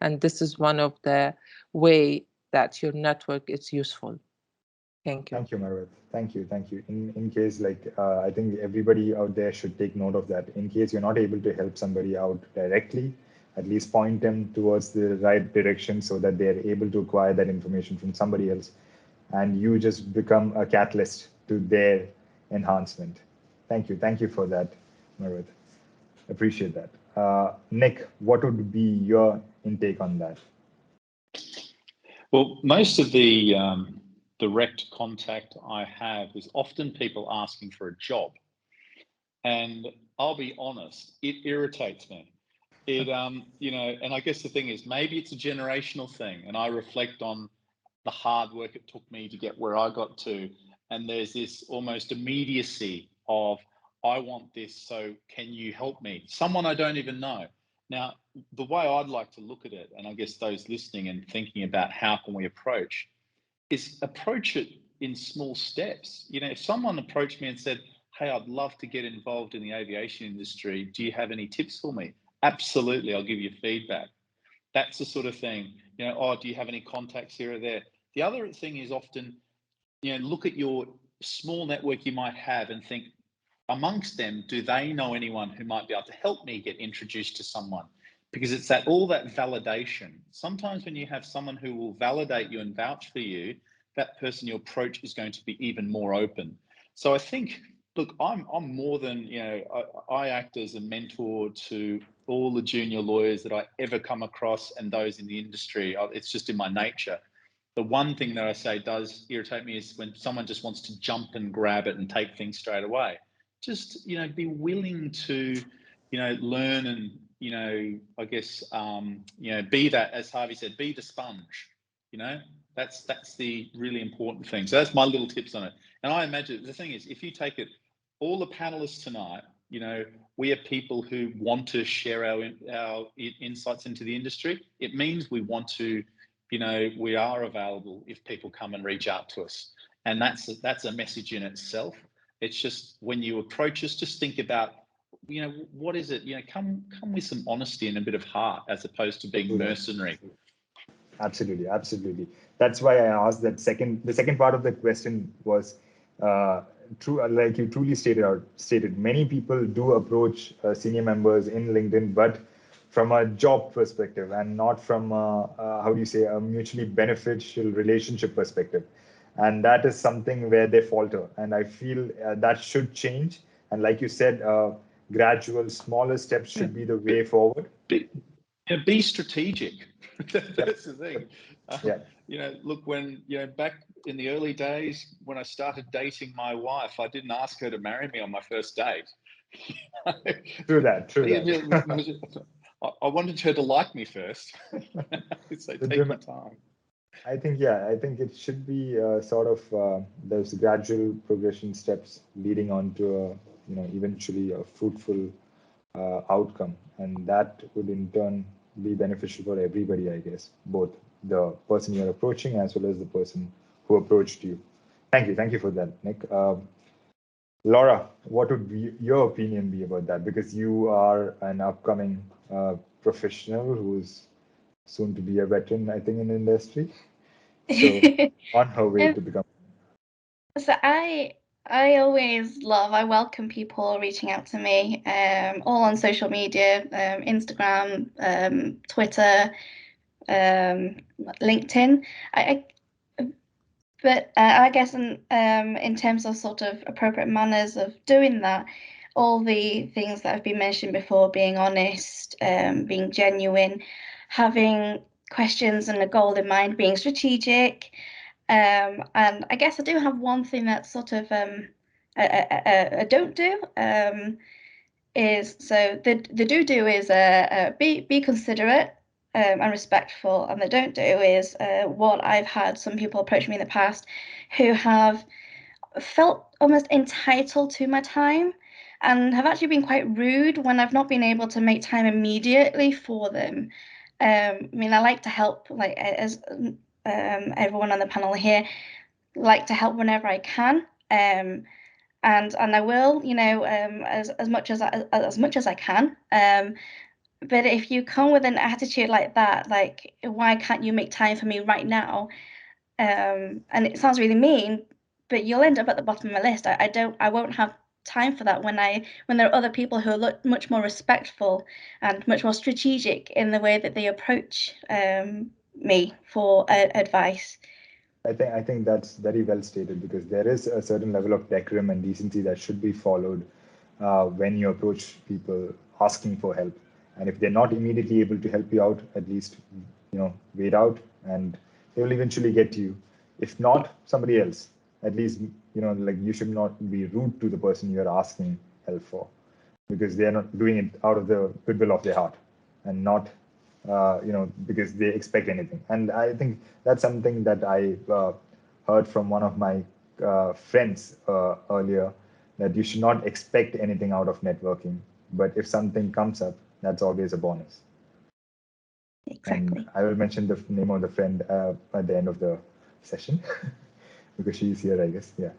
And this is one of the way that your network is useful. Thank you. Thank you, Margaret. Thank you. Thank you. In case, I think everybody out there should take note of that. In case you're not able to help somebody out directly, at least point them towards the right direction so that they're able to acquire that information from somebody else. And you just become a catalyst to their enhancement. Thank you. Thank you for that, Margaret. Appreciate that. Nick, what would be your intake on that? Well, most of the direct contact I have is often people asking for a job. And I'll be honest, it irritates me. It, and I guess the thing is, maybe it's a generational thing. And I reflect on the hard work it took me to get where I got to. And there's this almost immediacy of, I want this, so can you help me? Someone I don't even know. Now, the way I'd like to look at it, and I guess those listening and thinking about how can we approach, is approach it in small steps. If someone approached me and said, hey, I'd love to get involved in the aviation industry, do you have any tips for me? Absolutely, I'll give you feedback. That's the sort of thing, oh, do you have any contacts here or there? The other thing is often, look at your small network you might have and think, amongst them, do they know anyone who might be able to help me get introduced to someone? Because it's all that validation. Sometimes when you have someone who will validate you and vouch for you, that person you approach is going to be even more open. So I think, look, I'm more than, I act as a mentor to all the junior lawyers that I ever come across and those in the industry. It's just in my nature. The one thing that I say does irritate me is when someone just wants to jump and grab it and take things straight away. Just, be willing to, learn and, I guess, be that, as Harvey said, be the sponge, that's the really important thing. So that's my little tips on it. And I imagine the thing is, if you take it, all the panelists tonight, we are people who want to share our insights into the industry. It means we want to, we are available if people come and reach out to us. And that's a message in itself. It's just when you approach us, just think about, what is it? Come with some honesty and a bit of heart, as opposed to being mercenary. Absolutely, absolutely. That's why I asked that the second part of the question was true, like you truly stated. Many people do approach senior members in LinkedIn, but from a job perspective and not from how do you say, a mutually beneficial relationship perspective. And that is something where they falter. And I feel that should change. And like you said, gradual, smaller steps should be the way forward. Be strategic. That's the thing. Yeah. Look, when, back in the early days, when I started dating my wife, I didn't ask her to marry me on my first date. True that. I wanted her to like me first. So take your time. I think it should be sort of those gradual progression steps leading on to eventually a fruitful outcome, and that would in turn be beneficial for everybody, I guess, both the person you're approaching as well as the person who approached you. Thank you for that, Nick. Laura, what would be your opinion be about that? Because you are an upcoming professional who's soon to be a veteran, I think, in the industry. So on her way to become So I always I welcome people reaching out to me, all on social media, Instagram, Twitter, LinkedIn. But I guess in terms of sort of appropriate manners of doing that, all the things that have been mentioned before, being honest, being genuine, having questions and a goal in mind, being strategic. And I guess I do have one thing that's sort of a don't do. Is so the do is be considerate and respectful, and the don't do is what I've had some people approach me in the past who have felt almost entitled to my time and have actually been quite rude when I've not been able to make time immediately for them. I mean, I like to help, like as everyone on the panel here, like to help whenever I can. And I will, as much as I can. But if you come with an attitude like that, like why can't you make time for me right now? And it sounds really mean, but you'll end up at the bottom of my list. I won't have time for that when there are other people who are much more respectful and much more strategic in the way that they approach me for advice. I think that's very well stated, because there is a certain level of decorum and decency that should be followed when you approach people asking for help. And if they're not immediately able to help you out, at least wait out, and they will eventually get to you. If not, somebody else. At least like you should not be rude to the person you're asking help for, because they're not doing it out of the goodwill of their heart and not because they expect anything. And I think that's something that I heard from one of my friends earlier, that you should not expect anything out of networking, but if something comes up, that's always a bonus. Exactly. And I will mention the name of the friend at the end of the session because she's here, I guess. Yeah.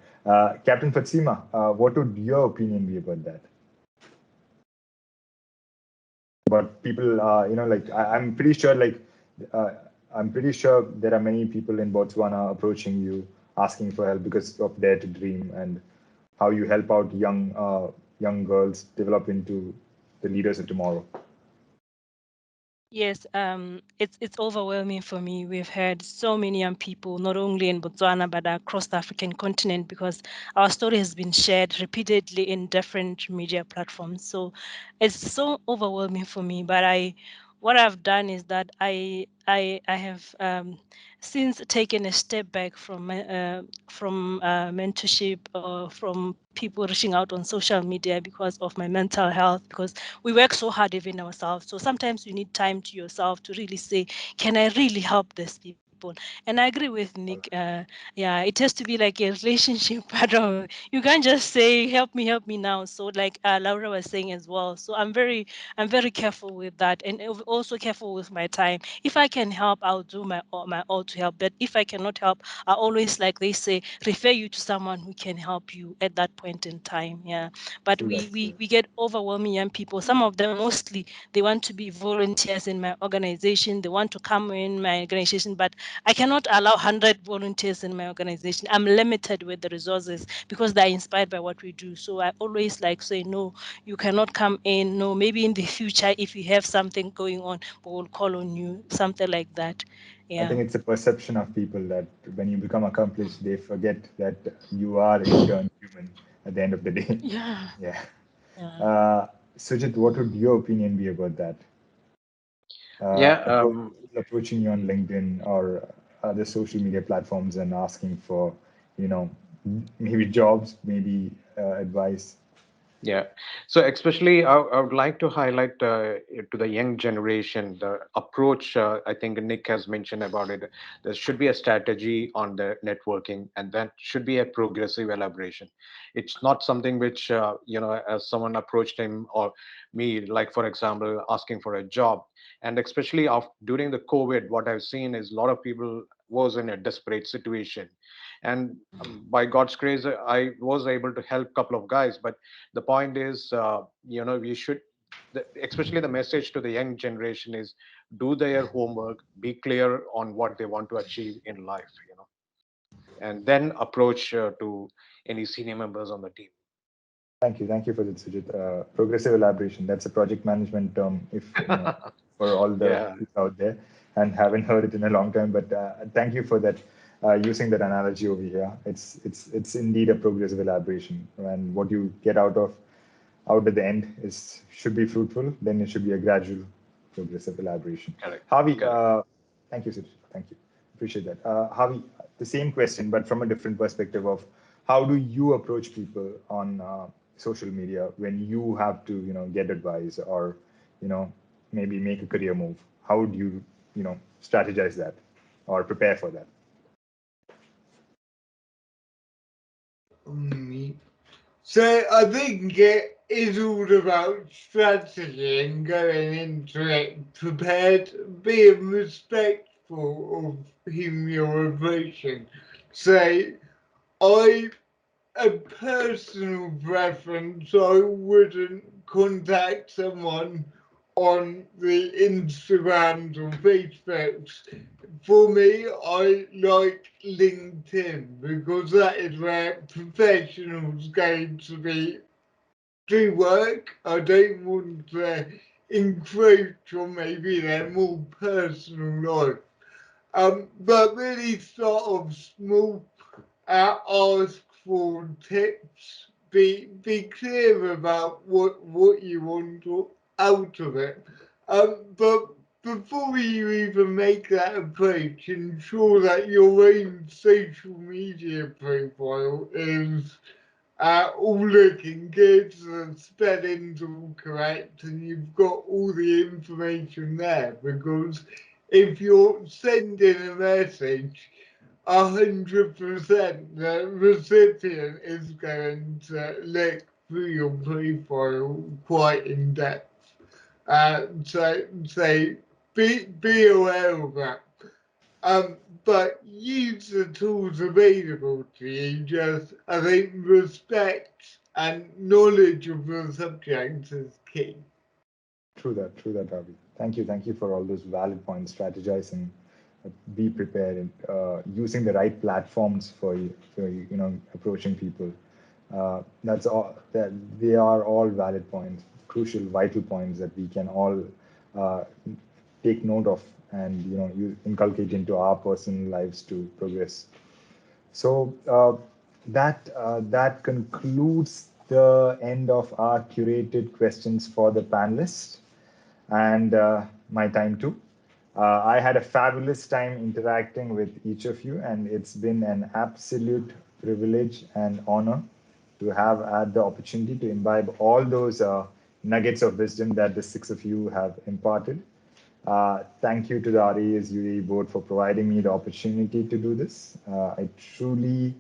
Captain Fatsima, what would your opinion be about that? But people, like I'm pretty sure, I'm pretty sure there are many people in Botswana approaching you, asking for help because of Dare to Dream and how you help out young girls develop into the leaders of tomorrow. Yes, it's overwhelming for me. We've had so many young people, not only in Botswana but across the African continent, because our story has been shared repeatedly in different media platforms. So it's so overwhelming for me. But what I've done is that I have since taken a step back from mentorship or from people reaching out on social media because of my mental health, because we work so hard even ourselves. So sometimes you need time to yourself to really say, can I really help these people? And I agree with Nick. Yeah, it has to be like a relationship, but you can't just say, help me now. So like Laura was saying as well. So I'm very careful with that, and also careful with my time. If I can help, I'll do my all to help. But if I cannot help, I always, like they say, refer you to someone who can help you at that point in time. Yeah. But we get overwhelming young people. Some of them, mostly, they want to be volunteers in my organization. They want to come in my organization, but I cannot allow 100 volunteers in my organization. I'm limited with the resources because they're inspired by what we do. So I always say, no, you cannot come in. No, maybe in the future, if you have something going on, we will call on you, something like that. Yeah. I think it's a perception of people that when you become accomplished, they forget that you are in turn human at the end of the day. Yeah. Yeah. Sujit, what would your opinion be about that? Approaching you on LinkedIn or other social media platforms and asking for, maybe jobs, maybe advice. Yeah. So especially, I would like to highlight to the young generation, the approach, I think Nick has mentioned about it. There should be a strategy on the networking, and that should be a progressive elaboration. It's not something which, as someone approached him or me, like, for example, asking for a job. And especially during the COVID, what I've seen is a lot of people was in a desperate situation. And by God's grace, I was able to help a couple of guys. But the point is, we should, especially the message to the young generation is, do their homework, be clear on what they want to achieve in life. and then approach to any senior members on the team. Thank you for that, Sujit. Progressive elaboration, that's a project management term, if for all the people out there, and haven't heard it in a long time, but thank you for that, using that analogy over here. It's indeed a progressive elaboration, and what you get out at the end should be fruitful, then it should be a gradual progressive elaboration. Correct. Harvey, Correct. thank you, Sujit. Thank you. Appreciate that. Harvey, the same question, but from a different perspective of how do you approach people on social media when you have to, get advice or, maybe make a career move? How do you, strategize that or prepare for that? So I think it is all about strategy and going into it prepared, being respectful of whom you're approaching. So a personal preference, I wouldn't contact someone on the Instagrams or Facebooks. For me, I like LinkedIn because that is where professionals go to do work. I don't want to encroach on maybe their more personal life. But really start off small, ask for tips, be clear about what you want out of it. But before you even make that approach, ensure that your own social media profile is all looking good, the spelling's all correct, and you've got all the information there. Because if you're sending a message, 100% the recipient is going to look through your profile quite in depth. So be aware of that. But use the tools available to you. Just, I think, respect and knowledge of the subject is key. True that, Ravi. Thank you for all those valid points. Strategizing, be prepared, and using the right platforms for approaching people. That's all. They are all valid points, crucial, vital points that we can all take note of and you inculcate into our personal lives to progress. So that concludes the end of our curated questions for the panelists, and my time too. I had a fabulous time interacting with each of you, and it's been an absolute privilege and honor to have had the opportunity to imbibe all those nuggets of wisdom that the six of you have imparted. Thank you to the RAeS UAE board for providing me the opportunity to do this. I truly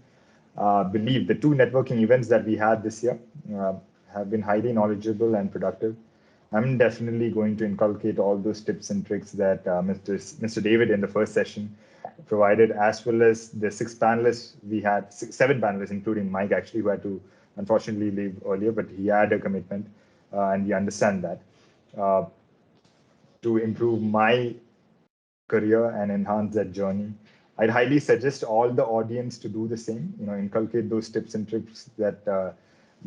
believe the two networking events that we had this year have been highly knowledgeable and productive. I'm definitely going to inculcate all those tips and tricks that Mr. David in the first session provided, as well as the six panelists. We had seven panelists, including Mike, actually, who had to unfortunately leave earlier, but he had a commitment, and we understand that. To improve my career and enhance that journey, I'd highly suggest all the audience to do the same, inculcate those tips and tricks that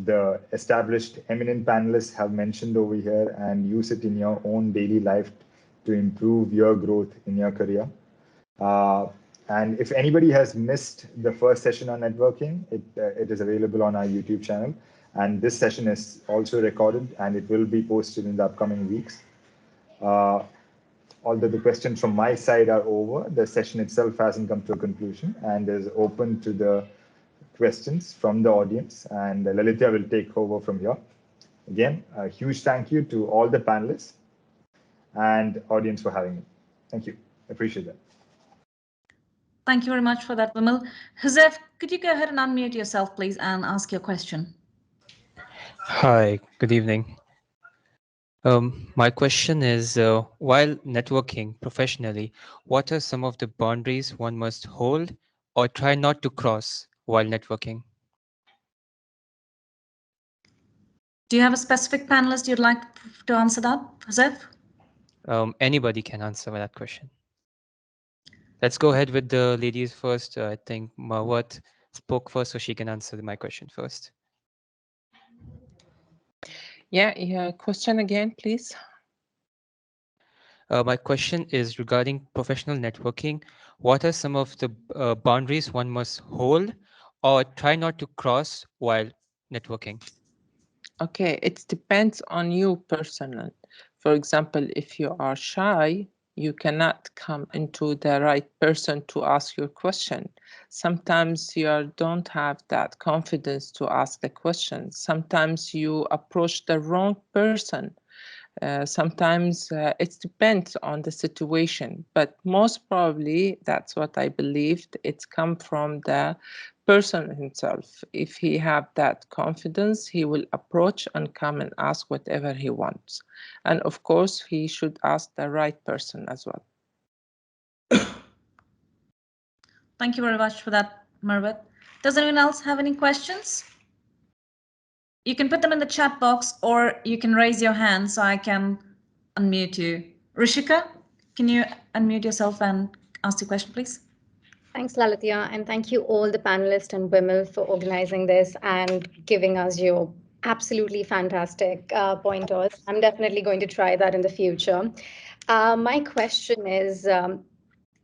the established eminent panelists have mentioned over here, and use it in your own daily life to improve your growth in your career. And if anybody has missed the first session on networking, it is available on our YouTube channel. And this session is also recorded, and it will be posted in the upcoming weeks. Although the questions from my side are over, the session itself hasn't come to a conclusion and is open to the questions from the audience. And Lalitha will take over from here. Again, a huge thank you to all the panelists and audience for having me. Thank you. Appreciate that. Thank you very much for that, Vimal. Joseph, could you go ahead and unmute yourself, please, and ask your question? Hi, good evening. My question is, while networking professionally, what are some of the boundaries one must hold or try not to cross while networking? Do you have a specific panelist you'd like to answer that, Joseph? Anybody can answer that question. Let's go ahead with the ladies first. I think Mawat spoke first, so she can answer my question first. Yeah, question again, please. My question is regarding professional networking. What are some of the boundaries one must hold or try not to cross while networking? Okay, it depends on you personally. For example, if you are shy, you cannot come into the right person to ask your question. Sometimes you don't have that confidence to ask the question. Sometimes you approach the wrong person. Sometimes it depends on the situation, but most probably that's what I believed. It's come from the person himself. If he have that confidence, he will approach and come and ask whatever he wants. And of course, he should ask the right person as well. Thank you very much for that, Marwat. Does anyone else have any questions? You can put them in the chat box or you can raise your hand so I can unmute you. Rishika, can you unmute yourself and ask the question, please? Thanks, Lalatia, and thank you all the panelists and Wimel for organizing this and giving us your absolutely fantastic pointers. I'm definitely going to try that in the future. My question is,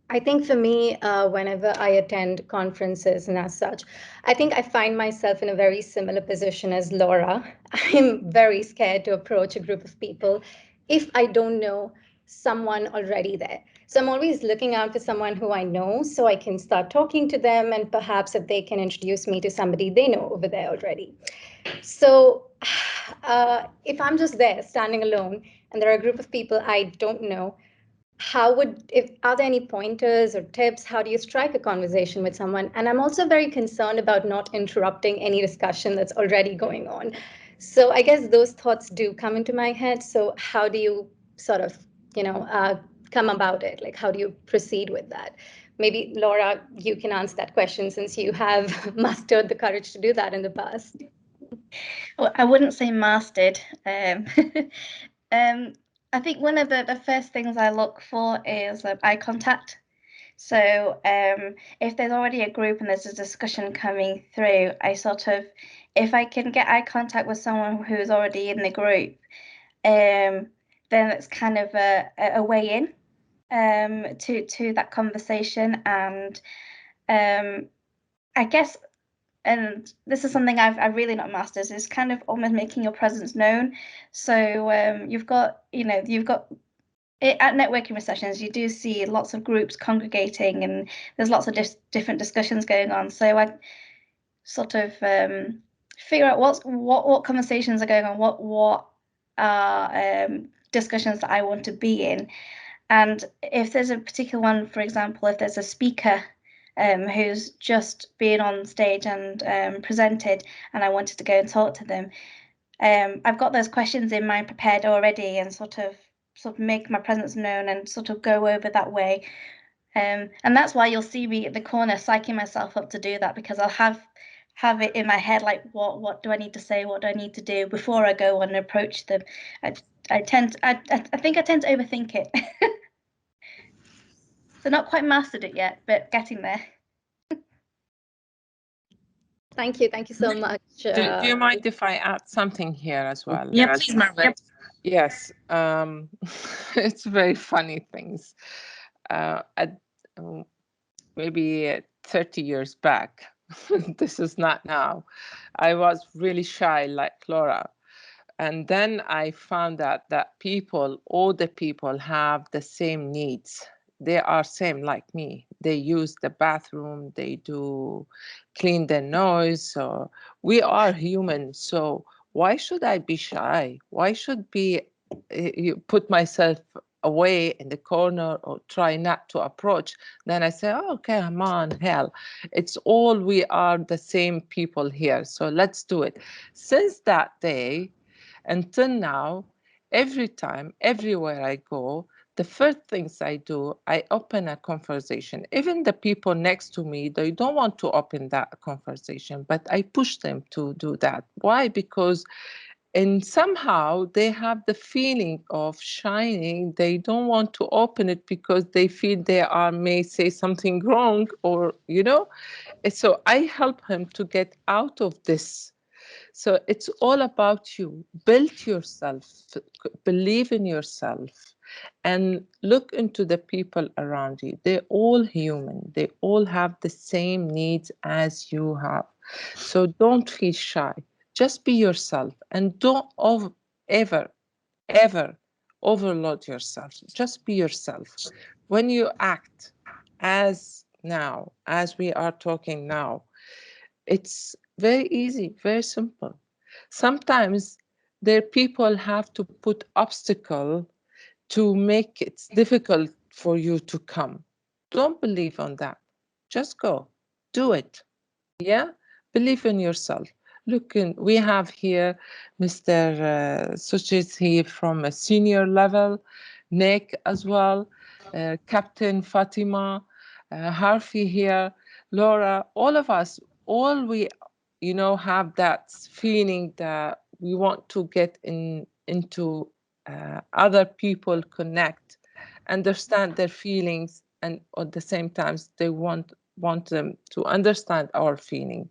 I think for me, whenever I attend conferences and as such, I think I find myself in a very similar position as Laura. I'm very scared to approach a group of people if I don't know someone already there. So I'm always looking out for someone who I know so I can start talking to them and perhaps if they can introduce me to somebody they know over there already. So if I'm just there standing alone and there are a group of people I don't know, are there any pointers or tips? How do you strike a conversation with someone? And I'm also very concerned about not interrupting any discussion that's already going on. So I guess those thoughts do come into my head. So how do you sort of, come about it? Like, how do you proceed with that? Maybe Laura, you can answer that question since you have mastered the courage to do that in the past. Well, I wouldn't say mastered. I think one of the first things I look for is eye contact. So if there's already a group and there's a discussion coming through, if I can get eye contact with someone who's already in the group, then it's kind of a way in to that conversation. And I guess, and this is something I've really not mastered, is kind of almost making your presence known. So you've got at networking sessions, you do see lots of groups congregating and there's lots of different discussions going on. So I sort of figure out what conversations are going on, what are discussions that I want to be in. And if there's a particular one, for example, if there's a speaker who's just been on stage and presented and I wanted to go and talk to them, I've got those questions in mind prepared already and sort of make my presence known and sort of go over that way. And that's why you'll see me at the corner psyching myself up to do that, because I'll have it in my head, like what do I need to say, what do I need to do before I go and approach them. I think I tend to overthink it. So not quite mastered it yet, but getting there. Thank you so much. Do you mind if I add something here as well? Yeah, please, Margaret. Yes, it's very funny things. Maybe 30 years back, this is not now, I was really shy like Laura. And then I found out that all the people have the same needs. They are same like me. They use the bathroom, they do clean their nose. So we are human. So why should I be shy? Why should you put myself away in the corner or try not to approach? Then I say, oh, come on, hell, we are the same people here. So let's do it. Since that day, until now, every time, everywhere I go, the first things I do, I open a conversation. Even the people next to me, they don't want to open that conversation, but I push them to do that. Why? Because And somehow they have the feeling of shining. They don't want to open it because they feel they may say something wrong, or, you know. And so I help him to get out of this. So it's all about you. Build yourself, believe in yourself, and look into the people around you. They're all human. They all have the same needs as you have. So don't feel shy. Just be yourself, and don't ever overload yourself. Just be yourself. When you act as we are talking now, it's very easy, very simple. Sometimes people have to put obstacle to make it difficult for you to come. Don't believe on that. Just go, do it. Yeah, believe in yourself. Look, we have here Mr. Suchis here from a senior level, Nick as well, Captain Fatima, Harvey here, Laura, all of us, all we, have that feeling that we want to get into other people, connect, understand their feelings, and at the same time they want them to understand our feeling.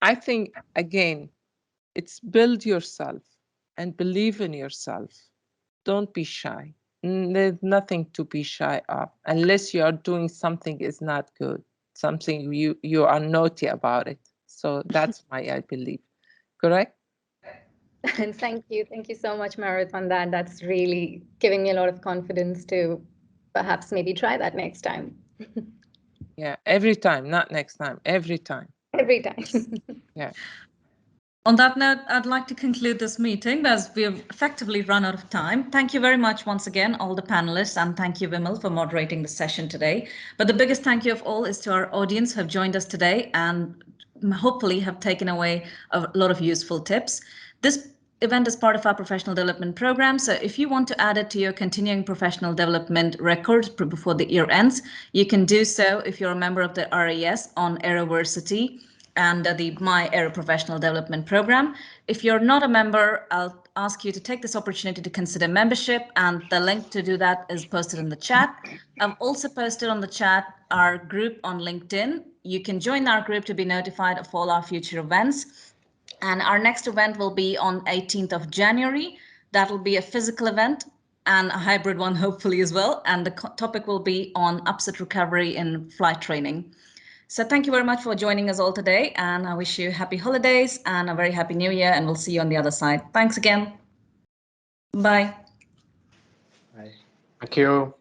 I think, again, it's build yourself and believe in yourself. Don't be shy. There's nothing to be shy of, unless you are doing something is not good, something you are naughty about it. So that's I believe. Correct? And thank you so much, Meredith, on that. That's really giving me a lot of confidence to perhaps maybe try that next time. Yeah, every time, not next time, every time. Every time. Yeah. On that note, I'd like to conclude this meeting as we have effectively run out of time. Thank you very much once again, all the panelists, and thank you, Vimal, for moderating the session today. But the biggest thank you of all is to our audience who have joined us today and hopefully have taken away a lot of useful tips. This event is part of our professional development program. So if you want to add it to your continuing professional development record before the year ends, you can do so if you're a member of the RAeS on Aeroversity and the My Aero Professional Development Program. If you're not a member, I'll ask you to take this opportunity to consider membership, and the link to do that is posted in the chat. I've also posted on the chat our group on LinkedIn. You can join our group to be notified of all our future events. And our next event will be on 18th of January. That will be a physical event and a hybrid one, hopefully, as well. And the topic will be on upset recovery in flight training. So thank you very much for joining us all today, and I wish you happy holidays and a very happy new year, and we'll see you on the other side. Thanks again. Bye. Bye. Thank you.